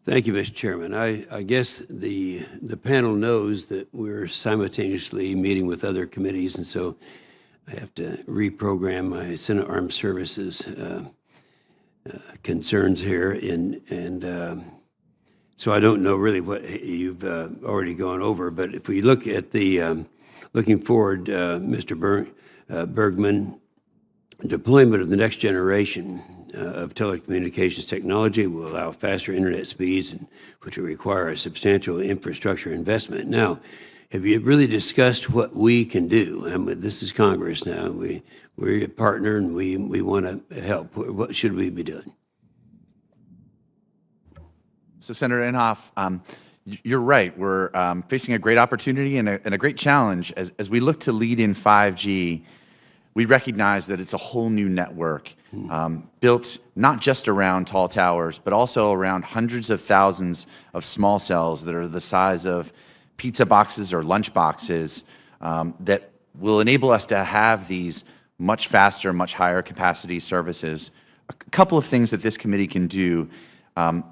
Thank you, Mr. Chairman. I guess the panel knows that we're simultaneously meeting with other committees, and so I have to reprogram my Senate Armed Services concerns here, and so I don't know really what you've already gone over. But if we look at the looking forward, Mr. Bergmann, deployment of the next generation of telecommunications technology will allow faster internet speeds, which will require a substantial infrastructure investment. Now, have you really discussed what we can do? And this is Congress now. We're a partner, and we want to help. What should we be doing? So, Senator Inhofe, you're right. We're facing a great opportunity and a great challenge. As we look to lead in 5G, we recognize that it's a whole new network built not just around tall towers, but also around hundreds of thousands of small cells that are the size of pizza boxes or lunch boxes that will enable us to have these much faster, much higher capacity services. A couple of things that this committee can do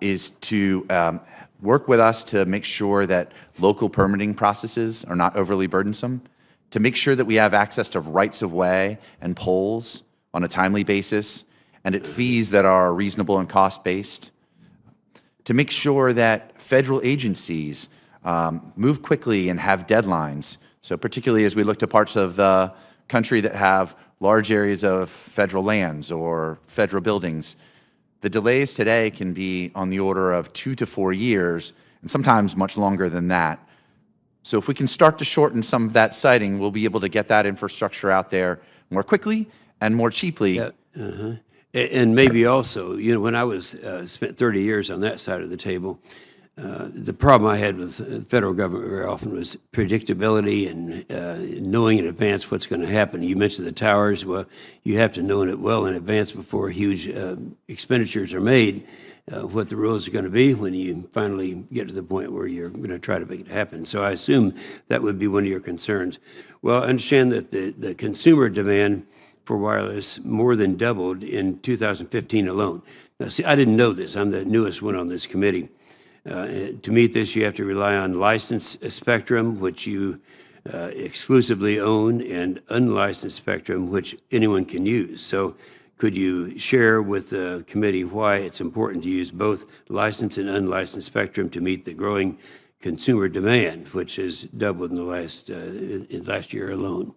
is to work with us to make sure that local permitting processes are not overly burdensome, to make sure that we have access to rights of way and poles on a timely basis and at fees that are reasonable and cost-based, to make sure that federal agencies move quickly and have deadlines. So particularly as we look to parts of the country that have large areas of federal lands or federal buildings, the delays today can be on the order of 2 to 4 years, and sometimes much longer than that. So if we can start to shorten some of that siting, we'll be able to get that infrastructure out there more quickly and more cheaply. Yeah, and maybe also, when I was spent 30 years on that side of the table, the problem I had with the federal government very often was predictability and knowing in advance what's going to happen. You mentioned the towers. Well, you have to know it well in advance before huge expenditures are made, what the rules are going to be when you finally get to the point where you're going to try to make it happen. So I assume that would be one of your concerns. Well, I understand that the consumer demand for wireless more than doubled in 2015 alone. Now, see, I didn't know this. I'm the newest one on this committee. To meet this, you have to rely on licensed spectrum, which you exclusively own, and unlicensed spectrum, which anyone can use. So could you share with the committee why it's important to use both licensed and unlicensed spectrum to meet the growing consumer demand, which has doubled in the last year alone?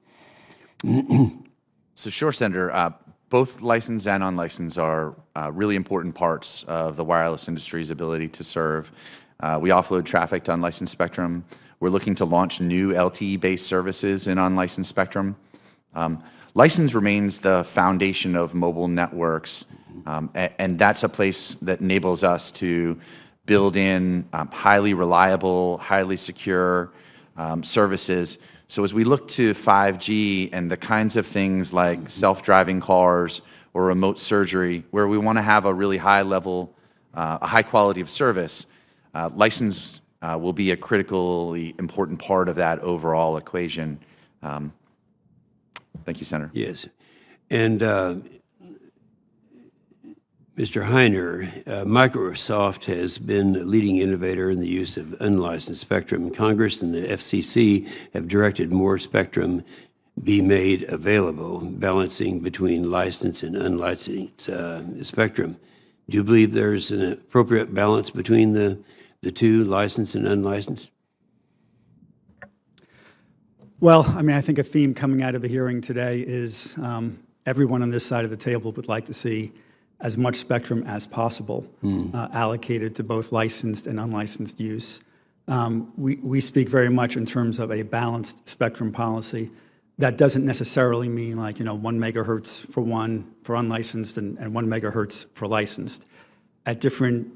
So sure, Senator. Both licensed and unlicensed are really important parts of the wireless industry's ability to serve. We offload traffic to unlicensed spectrum. We're looking to launch new LTE-based services in unlicensed spectrum. License remains the foundation of mobile networks, and that's a place that enables us to build in highly reliable, highly secure services. So as we look to 5G and the kinds of things like self-driving cars or remote surgery, where we want to have a really high level, a high quality of service, license will be a critically important part of that overall equation. Thank you, Senator. Yes. And Mr. Heiner, Microsoft has been a leading innovator in the use of unlicensed spectrum. Congress and the FCC have directed more spectrum be made available, balancing between licensed and unlicensed spectrum. Do you believe there's an appropriate balance between the two, licensed and unlicensed? Well, I mean, I think a theme coming out of the hearing today is everyone on this side of the table would like to see as much spectrum as possible allocated to both licensed and unlicensed use. We speak very much in terms of a balanced spectrum policy. That doesn't necessarily mean 1 megahertz for unlicensed and 1 megahertz for licensed. At different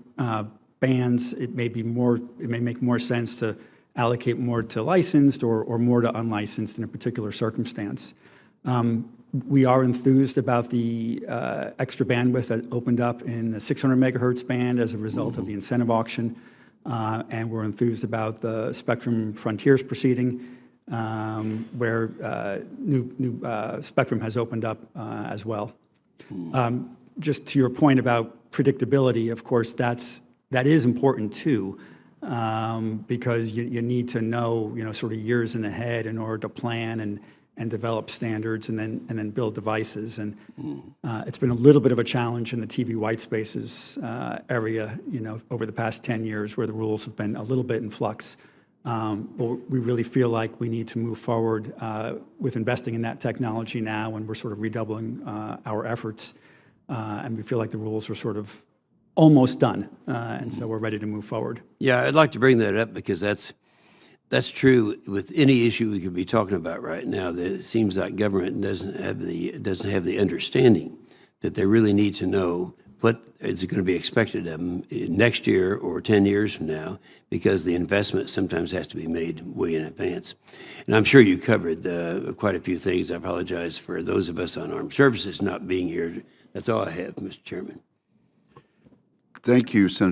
bands, it may make more sense to allocate more to licensed or more to unlicensed in a particular circumstance. We are enthused about the extra bandwidth that opened up in the 600 megahertz band as a result of the incentive auction, and we're enthused about the Spectrum Frontiers proceeding, where new spectrum has opened up as well. Just to your point about predictability, of course, that's that is important too, because you need to know, sort of years in ahead in order to plan and develop standards and then build devices. And it's been a little bit of a challenge in the TV white spaces area, over the past 10 years where the rules have been a little bit in flux. But we really feel like we need to move forward with investing in that technology now, and we're sort of redoubling our efforts. And we feel like the rules are sort of almost done, and so we're ready to move forward. Yeah, I'd like to bring that up because that's true with any issue we could be talking about right now. That it seems like government doesn't have the understanding that they really need to know what is going to be expected of them next year or 10 years from now, because the investment sometimes has to be made way in advance. And I'm sure you covered quite a few things. I apologize for those of us on armed services not being here. That's all I have, Mr. Chairman. Thank you, Senator.